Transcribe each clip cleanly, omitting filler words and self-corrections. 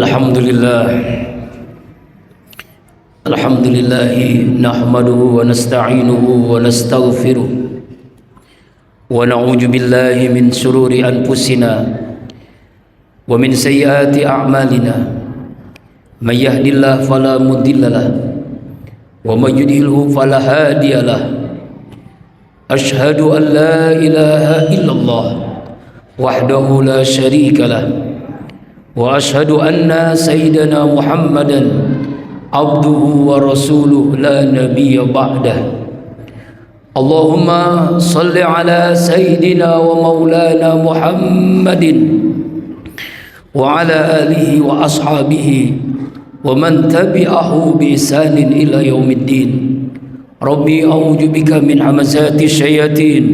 Alhamdulillah nahmaduhu wa nasta'inuhu wa nastaghfiruh wa na'udzu billahi min shururi anfusina wa min sayyiati a'malina may yahdihillahu fala mudhillalah wa may yudhlilhu fala hadiyalah. Ashhadu an la ilaha illallah wahdahu la syarikalah wa ashhadu anna sayyidana Muhammadan abduhu wa rasuluh la nabiyya ba'dah. Allahumma salli ala sayyidina wa maulana Muhammadin wa ala alihi wa ashabihi wa man tabi'ahu bi ihsanin ila yaumiddin. Rabbi a'udzu bika min hamazati syayatin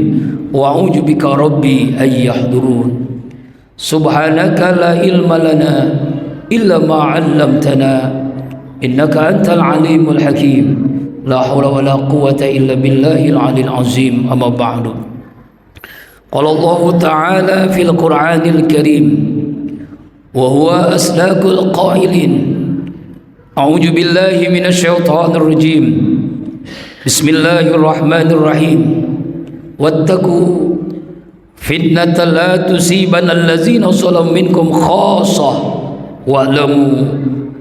wa a'udzu bika rabbi ay yahdurun. Subhanaka la ilma lana illa ma 'allamtana innaka antal alimul hakim. La haula wala quwwata illa billahil aliyil azim. Amma ba'du. Qala Allah ta'ala fil Qur'anil Karim wa huwa asdaqul qailin. A'udzu billahi minasy syaithanir rajim. Bismillahirrahmanirrahim. Wattaqu fitnatan la tusibanna allazina zalamu minkum khassah wa'lamu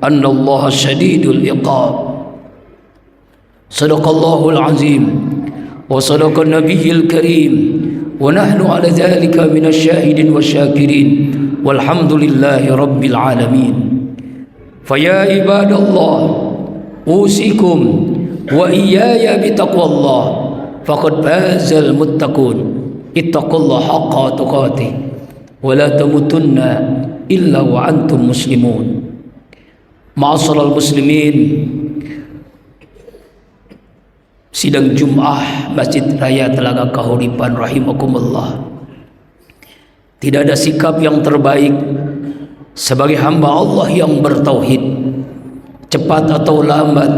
annallaha syadidul iqab. Sadaqallahul azim wa sadaqan nabiyyil karim wa nahnu ala dhalika minasy syahidin wasyakirin walhamdulillahi rabbil alamin. Faya ibadallah usikum wa iyaya bitaqwallah faqad fazal muttaqun. Ittaqullaha haqqa tuqatih wa la tamutunna illa wa antum muslimun. Ma'asyiral muslimin, sidang Jum'ah Masjid Raya Telaga Kahuripan rahimakumullah. Tidak ada sikap yang terbaik sebagai hamba Allah yang bertauhid. Cepat atau lambat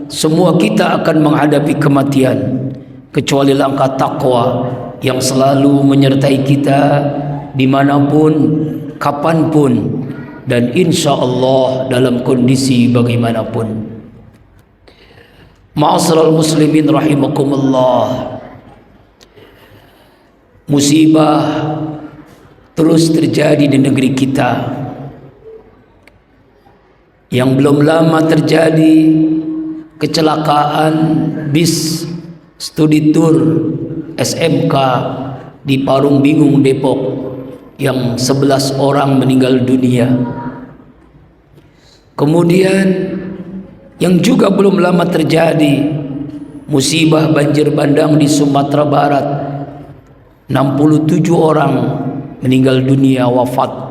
semua kita akan menghadapi kematian, kecuali langkah takwa yang selalu menyertai kita dimanapun, kapanpun, dan insya Allah dalam kondisi bagaimanapun. Ma'asyiral muslimin rahimakumullah, musibah terus terjadi di negeri kita. Yang belum lama terjadi kecelakaan bis studi tour SMK di Parung Bingung, Depok, yang 11 orang meninggal dunia. Kemudian yang juga belum lama terjadi musibah banjir bandang di Sumatera Barat, 67 orang meninggal dunia, wafat.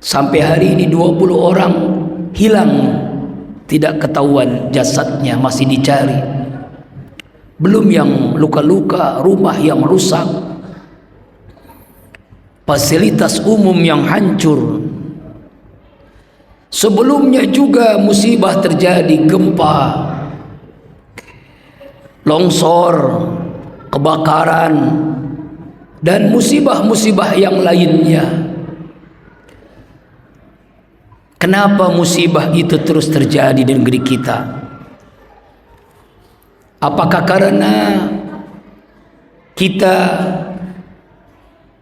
Sampai hari ini 20 orang hilang, tidak ketahuan jasadnya, masih dicari. Belum yang luka-luka, rumah yang rusak, fasilitas umum yang hancur. Sebelumnya juga musibah terjadi, gempa, longsor, kebakaran, dan musibah-musibah yang lainnya. Kenapa musibah itu terus terjadi di negeri kita? Apakah karena kita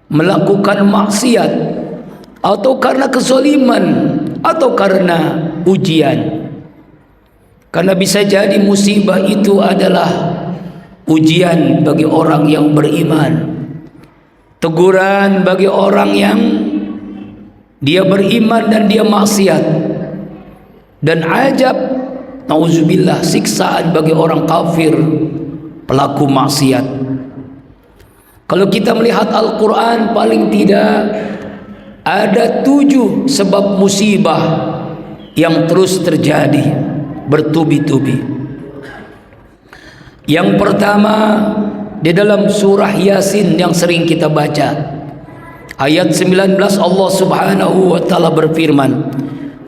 melakukan maksiat, atau karena kezaliman, atau karena ujian? Karena bisa jadi musibah itu adalah ujian bagi orang yang beriman, teguran bagi orang yang dia beriman dan dia maksiat, dan ajab, nauzubillah, siksaan bagi orang kafir, pelaku maksiat. Kalau kita melihat Al-Quran, paling tidak ada 7 sebab musibah yang terus terjadi bertubi-tubi. Yang pertama di dalam surah Yasin yang sering kita baca, ayat 19, Allah Subhanahu wa taala berfirman,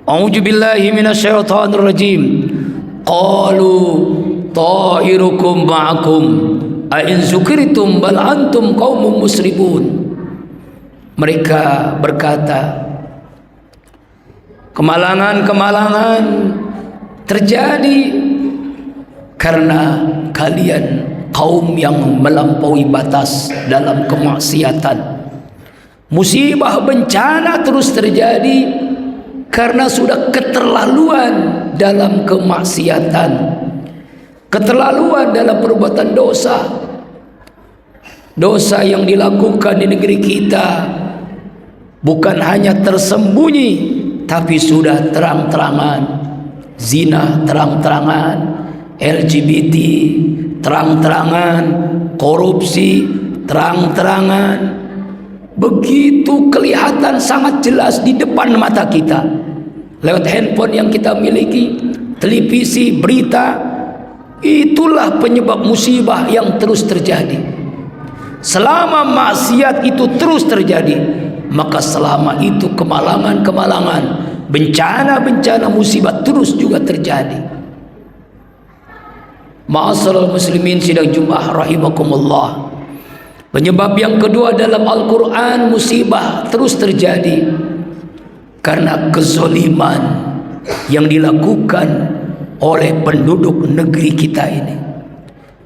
A'udzu billahi minasyaitonir rajim. Qalu ta'irukum ma'akum a in zukirtum bal antum qaumun musrifun. Mereka berkata, Kemalangan-kemalangan terjadi karena kalian kaum yang melampaui batas dalam kemaksiatan. Musibah bencana terus terjadi karena sudah keterlaluan dalam kemaksiatan, keterlaluan dalam perbuatan dosa. Dosa yang dilakukan di negeri kita bukan hanya tersembunyi, tapi sudah terang-terangan. Zina terang-terangan, LGBT terang-terangan, korupsi terang-terangan. Begitu kelihatan sangat jelas di depan mata kita lewat handphone yang kita miliki, televisi, berita. Itulah penyebab musibah yang terus terjadi. Selama maksiat itu terus terjadi, maka selama itu kemalangan-kemalangan, bencana-bencana, musibah terus juga terjadi. Ma'asyiral muslimin sidang Jumat rahimakumullah. Penyebab yang kedua dalam Al-Quran, musibah terus terjadi karena kezoliman yang dilakukan oleh penduduk negeri kita ini.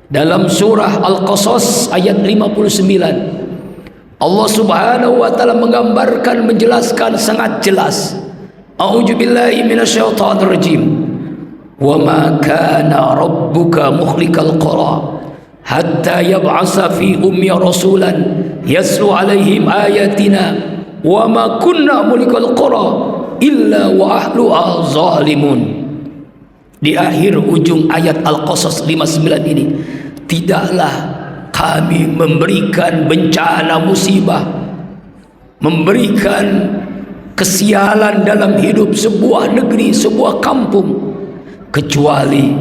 Dalam surah Al-Qasas ayat 59, Allah subhanahu wa ta'ala menggambarkan, menjelaskan sangat jelas. A'udzubillahi minasyaitonirrajim. Wa ma kana rabbuka mukhlikal qura hatta yab'asa fi ummi rasulan yaslu alaihim ayatina wa ma kunna mulikal qura illa wa ahluha zalimun. Di akhir ujung ayat Al-Qasas 59 ini, tidaklah kami memberikan bencana musibah, memberikan kesialan dalam hidup sebuah negeri, sebuah kampung, kecuali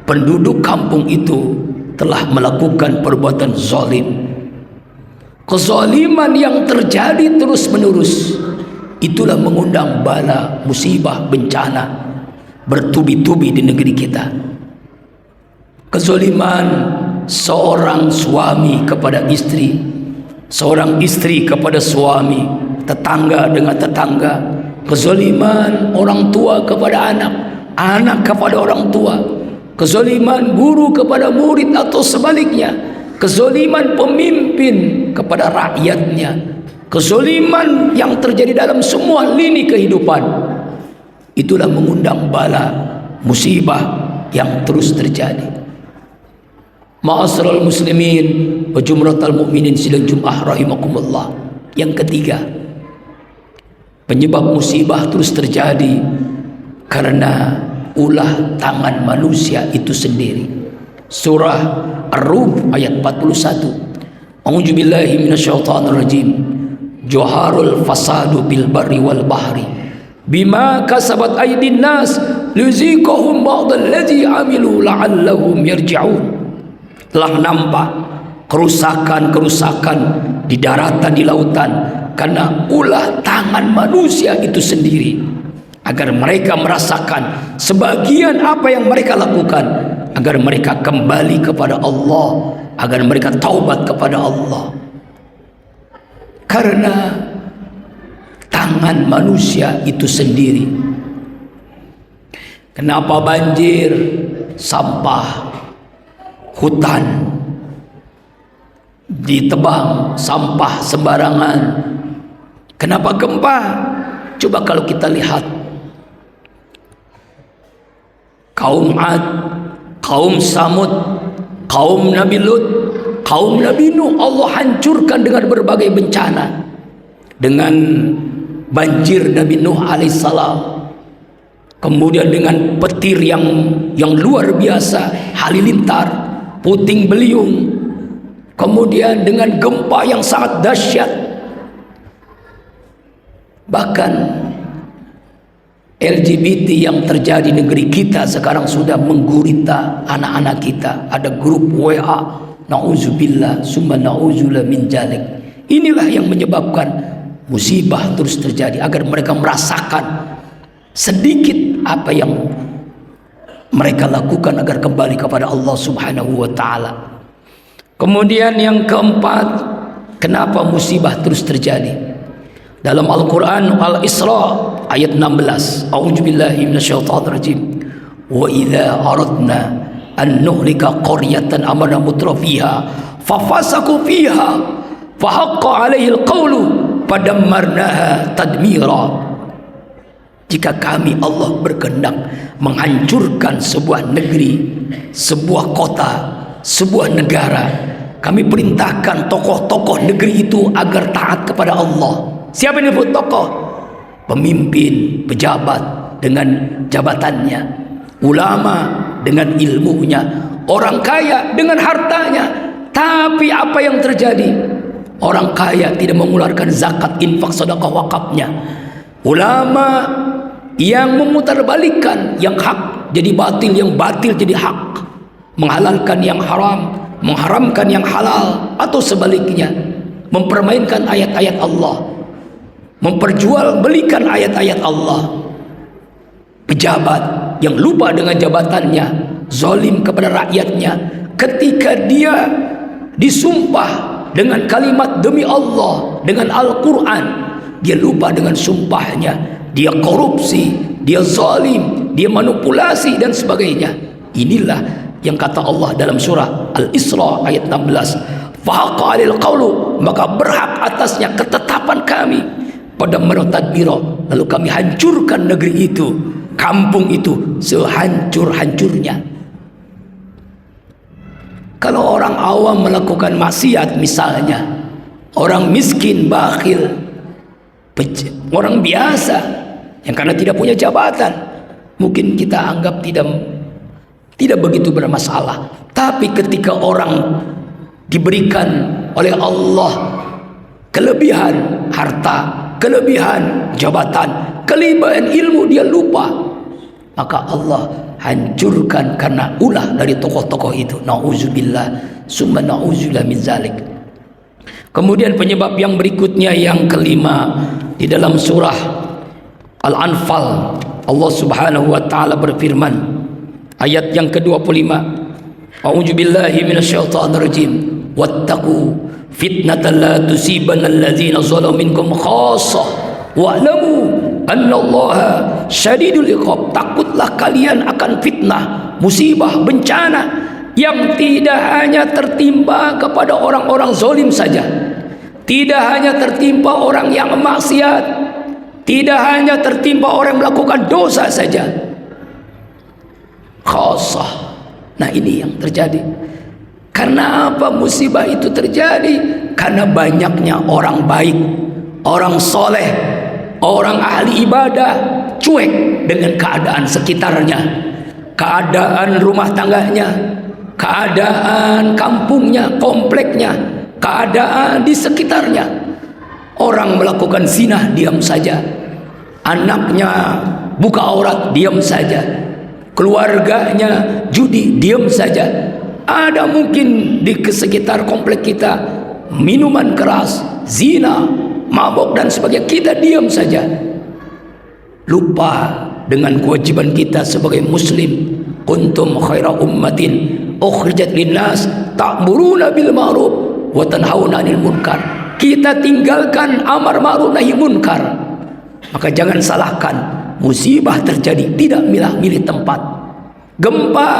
penduduk kampung itu telah melakukan perbuatan zalim. Kezaliman yang terjadi terus menerus itulah mengundang bala, musibah, bencana bertubi-tubi di negeri kita. Kezaliman seorang suami kepada istri, seorang istri kepada suami, tetangga dengan tetangga, kezaliman orang tua kepada anak, anak kepada orang tua, kezaliman guru kepada murid atau sebaliknya, kezaliman pemimpin kepada rakyatnya, kezaliman yang terjadi dalam semua lini kehidupan. Itulah mengundang bala, musibah yang terus terjadi. Ma'asyiral muslimin wa jumratal mu'minin sidang Jumat rahimakumullah. Yang ketiga, penyebab musibah terus terjadi karena ulah tangan manusia itu sendiri. Surah Ar-Rum ayat 41. A'udzubillahi minasyaitonirrajim. Joharul fasadu bil barri wal bahri bima kasabat aydin nas liziqahum ba'dallazi amilu la'allahum yarji'un. Telah nampak kerusakan-kerusakan di daratan, di lautan karena ulah tangan manusia itu sendiri, agar mereka merasakan sebagian apa yang mereka lakukan, agar mereka kembali kepada Allah, agar mereka taubat kepada Allah. Karena tangan manusia itu sendiri. Kenapa banjir, sampah, hutan ditebang, sampah sembarangan? Kenapa gempa? Coba kalau kita lihat kaum Ad, kaum Samud, kaum Nabi Lut, kaum Nabi Nuh, Allah hancurkan dengan berbagai bencana. Dengan banjir Nabi Nuh alaihissalam, kemudian dengan petir yang luar biasa, halilintar, puting beliung, kemudian dengan gempa yang sangat dahsyat. Bahkan LGBT yang terjadi di negeri kita sekarang sudah menggurita anak-anak kita. Ada grup WA, na'udzubillah summa na'udzubillah min dzalik. Inilah yang menyebabkan musibah terus terjadi, agar mereka merasakan sedikit apa yang mereka lakukan agar kembali kepada Allah subhanahu wa ta'ala. Kemudian yang keempat, kenapa musibah terus terjadi? Dalam Al-Quran Al-Isra ayat 16, a'udzubillahi minasyaitonirrajim. Wa idza aradna an nuhlika qaryatan amarna mutrafiha fafasaku fiha fahaqqa 'alaihi al-qawlu padammarnaha tadmira. Jika kami Allah berkehendak menghancurkan sebuah negeri, sebuah kota, sebuah negara, kami perintahkan tokoh-tokoh negeri itu agar taat kepada Allah. Siapa yang disebut tokoh? Pemimpin, pejabat dengan jabatannya, ulama dengan ilmunya, orang kaya dengan hartanya. Tapi apa yang terjadi? Orang kaya tidak mengeluarkan zakat, infak, sedekah, wakafnya. Ulama yang memutarbalikkan yang hak jadi batil, yang batil jadi hak, menghalalkan yang haram, mengharamkan yang halal, atau sebaliknya, mempermainkan ayat-ayat Allah, memperjualbelikan ayat-ayat Allah. Pejabat yang lupa dengan jabatannya, zalim kepada rakyatnya, ketika dia disumpah dengan kalimat demi Allah, dengan Al-Quran, dia lupa dengan sumpahnya, dia korupsi, dia zalim, dia manipulasi dan sebagainya. Inilah yang kata Allah dalam surah Al-Isra ayat 16, fahaqqa 'alaihil qawlu, maka berhak atasnya ketetapan kami pada tadbira, lalu kami hancurkan negeri itu, kampung itu sehancur-hancurnya. Kalau orang awam melakukan maksiat, misalnya orang miskin, bakhil, orang biasa yang karena tidak punya jabatan, mungkin kita anggap tidak begitu bermasalah. Tapi ketika orang diberikan oleh Allah kelebihan harta, kelebihan jabatan, kelebihan ilmu, dia lupa, maka Allah hancurkan karena ulah dari tokoh-tokoh itu. Na'udzubillah, summa na'udzubillah min zalik. Kemudian penyebab yang berikutnya, yang kelima, di dalam surah Al-Anfal Allah Subhanahu wa taala berfirman, ayat yang ke-25, a'udzubillahi minasyaitonirrajim, wattaqu fitnatan la tusibanna alladzina zalamu minkum khassah wa'lamu annallaha syadidul iqab. Takutlah kalian akan fitnah, musibah, bencana yang tidak hanya tertimpa kepada orang-orang zalim saja, tidak hanya tertimpa orang yang maksiat, tidak hanya tertimpa orang yang melakukan dosa saja, khassah. Nah, ini yang terjadi. Karena apa musibah itu terjadi? Karena banyaknya orang baik, orang soleh, orang ahli ibadah cuek dengan keadaan sekitarnya, keadaan rumah tangganya, keadaan kampungnya, kompleknya, keadaan di sekitarnya. Orang melakukan zina, diam saja. Anaknya buka aurat, diam saja. Keluarganya judi, diam saja. Ada mungkin di sekitar komplek kita minuman keras, zina, mabok dan sebagainya, kita diam saja. Lupa dengan kewajiban kita sebagai muslim. Kuntum khaira ummatin ukhrijat linnas ta'muruna bil ma'ruf wa tanhauna 'anil munkar. Kita tinggalkan amar ma'ruf nahi munkar. Maka jangan salahkan, musibah terjadi tidak milah-milih tempat. Gempa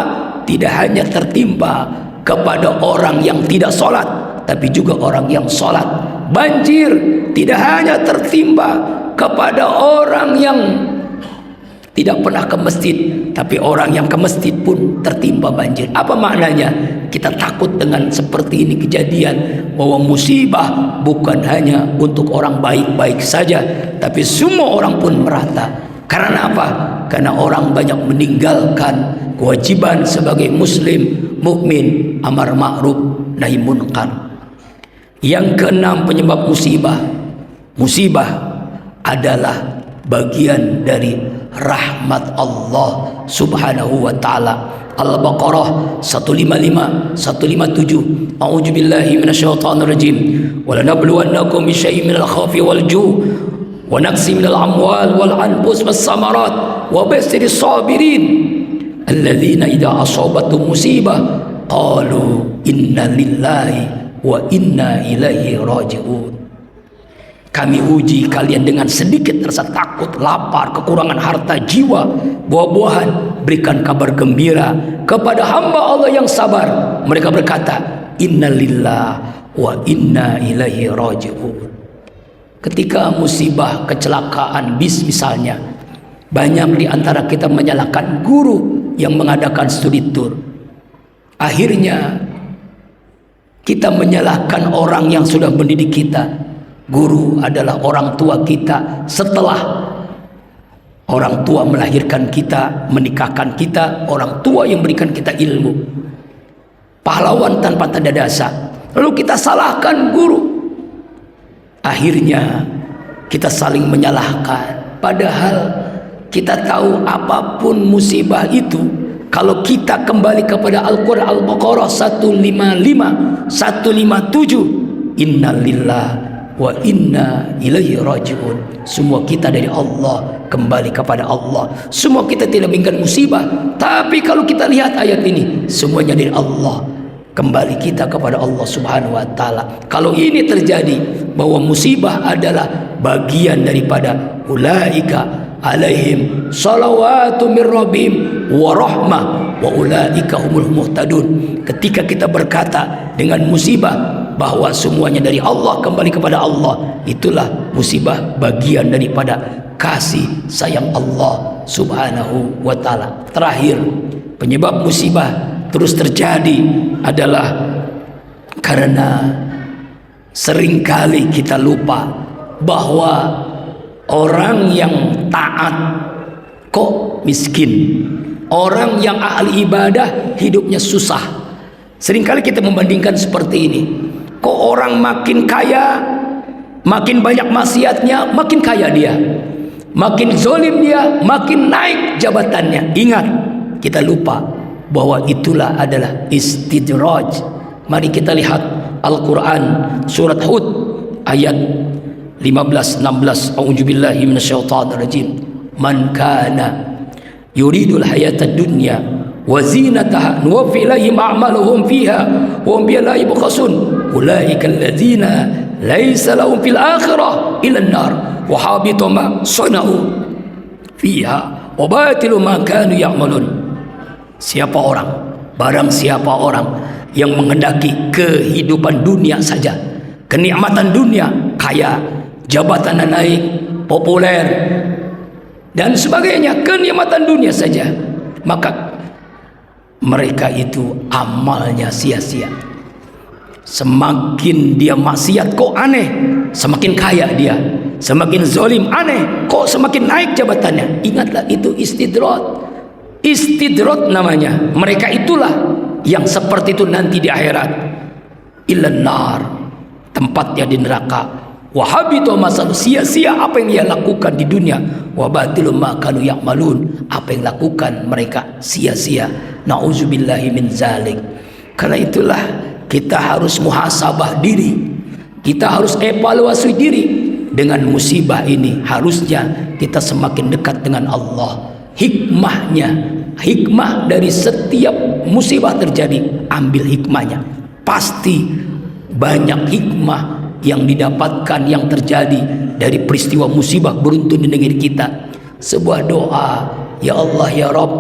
tidak hanya tertimpa kepada orang yang tidak sholat, tapi juga orang yang sholat. Banjir tidak hanya tertimpa kepada orang yang tidak pernah ke masjid, tapi orang yang ke masjid pun tertimpa banjir. Apa maknanya? Kita takut dengan seperti ini kejadian, bahwa musibah bukan hanya untuk orang baik-baik saja, tapi semua orang pun merata. Karena apa? Karena orang banyak meninggalkan kewajiban sebagai muslim, mukmin, amar ma'ruf nahi munkar. Yang keenam penyebab musibah. Musibah adalah bagian dari rahmat Allah Subhanahu wa taala. Al-Baqarah 155 157. A'udzubillahi minasyaitonirrajim. Wa lanabluwannakum bisyai'in minal khawfi wal ju' wa naqsi minal amwal wal anfus was samarat wa bashshiris sabirin alladzina idza asabatuhum musibah qalu inna lillahi wa inna ilaihi raji'un. Kami uji kalian dengan sedikit rasa takut, lapar, kekurangan harta, jiwa, buah-buahan. Berikan kabar gembira kepada hamba Allah yang sabar. Mereka berkata, Inna lillah wa inna ilaihi raji'un. Ketika musibah, kecelakaan bis misalnya, banyak di antara kita menyalahkan guru yang mengadakan studi tour. Akhirnya kita menyalahkan orang yang sudah mendidik kita. Guru adalah orang tua kita setelah orang tua melahirkan kita, menikahkan kita, orang tua yang berikan kita ilmu. Pahlawan tanpa tanda dasar. Lalu kita salahkan guru. Akhirnya kita saling menyalahkan. Padahal kita tahu apapun musibah itu, kalau kita kembali kepada Al-Quran Al-Baqarah 155, 157, Innalillah wa inna ilaihi raji'un. Semua kita dari Allah, kembali kepada Allah. Semua kita tidak menginginkan musibah, tapi kalau kita lihat ayat ini, semuanya dari Allah. Kembali kita kepada Allah Subhanahu wa taala. Kalau ini terjadi, bahwa musibah adalah bagian daripada ulaika alaihim salawatu mir rabbihim wa rahmah wa ulaika humul muhtadun. Ketika kita berkata dengan musibah bahwa semuanya dari Allah, kembali kepada Allah, itulah musibah bagian daripada kasih sayang Allah Subhanahu wa taala. Terakhir, penyebab musibah terus terjadi adalah karena seringkali kita lupa bahwa orang yang taat kok miskin, orang yang ahli ibadah hidupnya susah. Seringkali kita membandingkan seperti ini. Kok orang makin kaya, makin banyak maksiatnya, makin kaya dia, makin zolim dia, makin naik jabatannya. Ingat, kita lupa bahwa itulah adalah istidraj. Mari kita lihat Al-Quran surat Hud ayat 15-16. A'udzubillahi minasyaitonir rajim. Man kana yuridul hayatad dunya wa zinataha nuwaffi ilaihim a'maluhum fiha wa hum biha la yubkhasun ulaika alladzina laisa lahum fil akhirah illa an-nar wa habita ma sana'u fiha wa batilu ma kanu ya'malun. Siapa orang, barang siapa orang yang menghendaki kehidupan dunia saja, kenikmatan dunia, kaya, jabatan naik, populer dan sebagainya, kenikmatan dunia saja, maka mereka itu amalnya sia-sia. Semakin dia maksiat kok aneh, semakin kaya dia. Semakin zalim aneh, kok semakin naik jabatannya. Ingatlah, itu istidrat. Istidrat namanya. Mereka itulah yang seperti itu nanti di akhirat. Ilan nar, tempatnya di neraka. Wahabito masal, sia-sia apa yang dia lakukan di dunia. Wabatilu makanu ya'malun, apa yang lakukan mereka sia-sia. Na'udzubillahi min zalik. Karena itulah kita harus muhasabah diri, kita harus evaluasi diri. Dengan musibah ini harusnya kita semakin dekat dengan Allah. Hikmahnya, hikmah dari setiap musibah terjadi, ambil hikmahnya. Pasti banyak hikmah yang didapatkan, yang terjadi dari peristiwa musibah beruntun di negeri kita. Sebuah doa, ya Allah ya Rabb,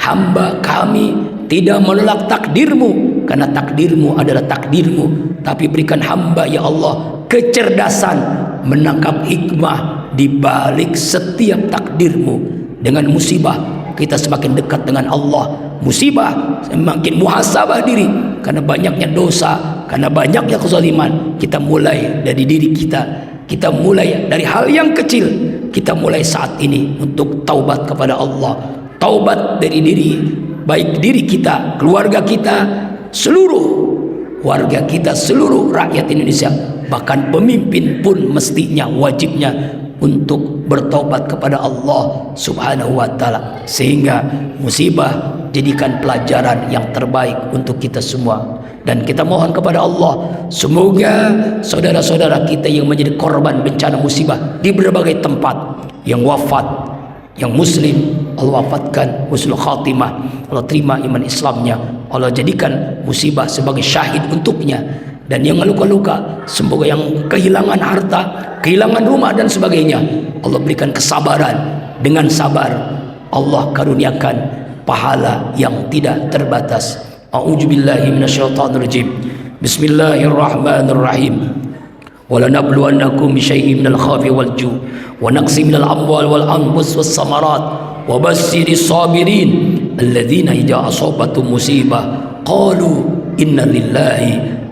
hamba kami tidak menolak takdirmu, karena takdirmu adalah takdirmu, tapi berikan hamba ya Allah kecerdasan menangkap hikmah di balik setiap takdirmu. Dengan musibah kita semakin dekat dengan Allah. Musibah semakin muhasabah diri, karena banyaknya dosa, karena banyaknya kezaliman. Kita mulai dari diri kita, kita mulai dari hal yang kecil. Kita mulai saat ini untuk taubat kepada Allah. Taubat dari diri, baik diri kita, keluarga kita, seluruh warga kita, seluruh rakyat Indonesia, bahkan pemimpin pun mestinya, wajibnya untuk bertobat kepada Allah Subhanahu wa taala, sehingga musibah jadikan pelajaran yang terbaik untuk kita semua. Dan kita mohon kepada Allah, semoga saudara-saudara kita yang menjadi korban bencana musibah di berbagai tempat, yang wafat, yang muslim, Allah wafatkan husnul khatimah, Allah terima iman Islamnya, Allah jadikan musibah sebagai syahid untuknya. Dan yang luka-luka, semoga yang kehilangan harta, kehilangan rumah dan sebagainya, Allah berikan kesabaran. Dengan sabar Allah karuniakan pahala yang tidak terbatas. A'udzubillahi minasyaitonirrajim. Bismillahirrahmanirrahim. وَلَنَبْلُوَنَّكُمْ بِشَيْءٍ مِنَ الْخَوْفِ وَالْجُوعِ وَنَقْصٍ مِنَ الْأَمْوَالِ وَالْأَنْفُسِ وَالثَّمَرَاتِ وَبَشِّرِ الصَّابِرِينَ الَّذِينَ إِذَا أَصَابَتْهُمْ مُصِيبَةٌ قَالُوا إِنَّا لِلَّهِ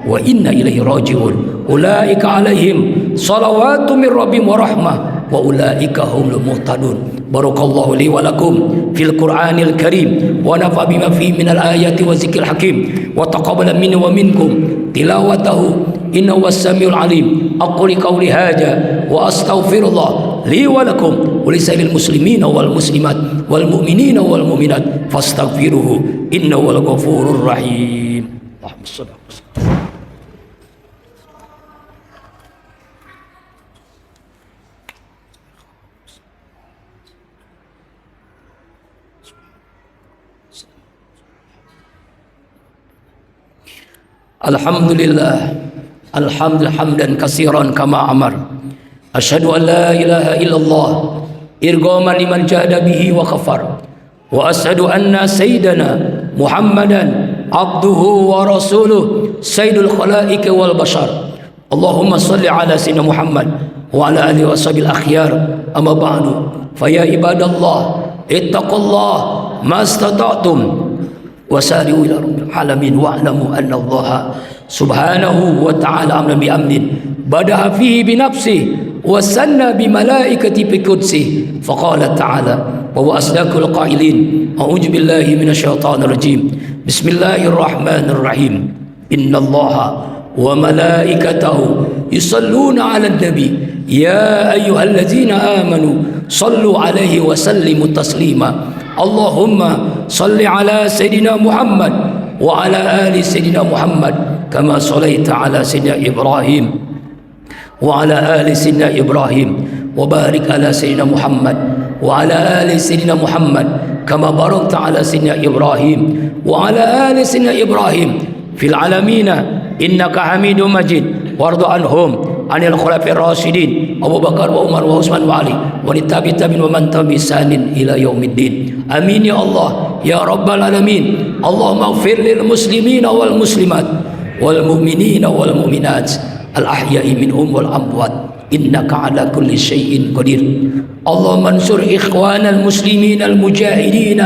وَإِنَّا إِلَيْهِ راجعون أُولَئِكَ عَلَيْهِمْ صَلَوَاتٌ مِنْ رَبِّهِمْ وَرَحْمَةٌ وَأُولَئِكَ هُمُ الْمُهْتَدُونَ. بارك الله لي ولكم في القرآن الكريم ونفع بما فيه من الآيات والذكر الحكيم وتقبل مني ومنكم تلاوته إنه هو السميع العليم. أقول قولي هذا وأستغفر الله لي ولكم ولسائر المسلمين والمسلمات والمؤمنين والمؤمنات فاستغفروه إنه هو الغفور الرحيم. اللهم صل على محمد. Alhamdulillah, alhamdulillah hamdan katsiran kama amar. Asyhadu an la ilaha illallah irghaman liman jahada bihi wa kafar. Wa asyhadu anna sayyidana Muhammadan abduhu wa rasuluh sayyidul khalaiqi wal bashar. Allahumma salli ala sayyidina Muhammad wa ala alihi wa sahbihi akhyar. Amma ba'du. Fa ya ibadallah ittaqullah mastata'tum wasari'u ila rabbil alamin wa'lamu anna Allah subhanahu wa ta'ala amran bi amrin badaha fihi bi nafsihi wa sanna bi malaikati bi qudsihi faqala ta'ala wa huwa asdaqul qailin a'udzu billahi minasyaitonir rajim. Bismillahirrahmanirrahim. Innallaha wa malaikatahu yusalluna 'alan nabi ya ayyuhalladzina amanu sallu 'alaihi wa sallimu taslima. Allahumma salli ala Sayyidina Muhammad wa ala ali Sayyidina Muhammad kama sallaita ala Sayyidina Ibrahim wa ala ali Sayyidina Ibrahim wa barik ala Sayyidina Muhammad wa ala ali Sayyidina Muhammad kama barakta ala Sayyidina Ibrahim wa ala ali Sayyidina Ibrahim fil alamina innaka Hamidum Majid. Warḍa anhum anil khulafa'ir rasyidin Abu Bakar wa Umar wa Utsman wa Ali wa tabi'in wa man tabi'in ila yaumiddin. Amin ya Allah ya rabbal alamin. Allahumma ighfir lil muslimina wal muslimat wal mu'minina wal mu'minat al ahya'i minhum wal amwat innaka ala kulli syai'in qadir. Allahumma ansur ikhwanal muslimin al mujahidin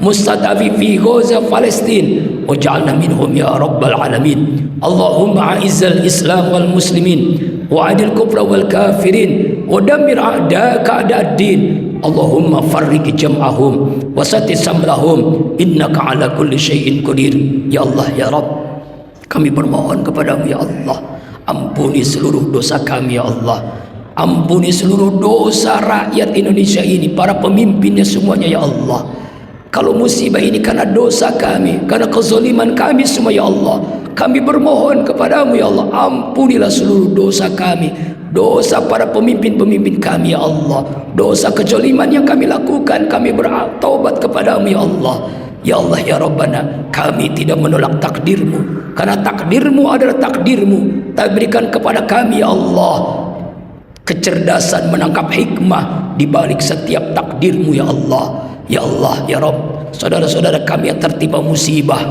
mustad'afin fi Gaza Palestin waj'alna minhum ya rabbal alamin. Allahumma a'izzal islam wal muslimin wa'adil kufra wal kafirin wa dammir a'da'aka a'da'ad-din. Allahumma farriq jam'ahum wa satit samlahum innaka ala kulli syai'in qadir. Ya Allah ya Rabb, kami bermohon kepadamu ya Allah, ampuni seluruh dosa kami ya Allah, ampuni seluruh dosa rakyat Indonesia ini, para pemimpinnya semuanya ya Allah. Kalau musibah ini karena dosa kami, karena kezaliman kami semua ya Allah, kami bermohon kepadamu ya Allah, ampunilah seluruh dosa kami, dosa para pemimpin-pemimpin kami ya Allah, dosa kezaliman yang kami lakukan. Kami bertaubat kepadamu ya Allah. Ya Allah ya Rabbana, kami tidak menolak takdirmu, karena takdirmu adalah takdirmu. Tak berikan kepada kami ya Allah kecerdasan menangkap hikmah di balik setiap takdirmu ya Allah. Ya Allah ya Rabb, saudara-saudara kami yang tertimpa musibah,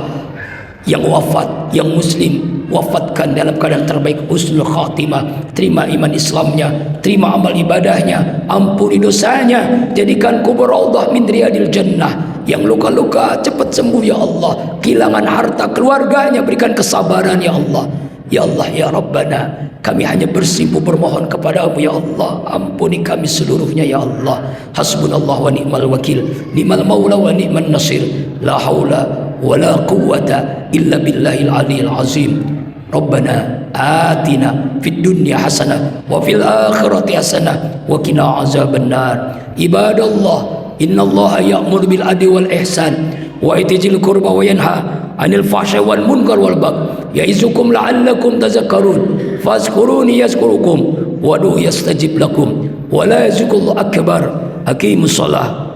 yang wafat, yang muslim, wafatkan dalam keadaan terbaik, husnul khatimah. Terima iman Islamnya, terima amal ibadahnya, ampuni dosanya, jadikan kubur raudhah min riyadil jannah. Yang luka-luka cepat sembuh ya Allah, kehilangan harta keluarganya berikan kesabaran ya Allah. Ya Allah ya Rabbana, kami hanya bersimpuh bermohon kepadamu ya Allah, ampuni kami seluruhnya ya Allah. Hasbunallah wa ni'mal wakil, ni'mal maula wa ni'man nasir, la haula wa la quwwata illa billahil aliyil azim. Rabbana atina fid dunya hasanah wa fil akhirati hasanah wa qina azabannar. Ibadallah, innallaha ya'muru bil adli wal ihsan wa itizil qurba wa yanha 'anil fahsya'i wal munkar wal baghi ya'izukum la'allakum tadhakkarun. Fazkuruni yazkurukum wa du yastajib lakum wa la yazkullahu akbar. Aqimus shalah.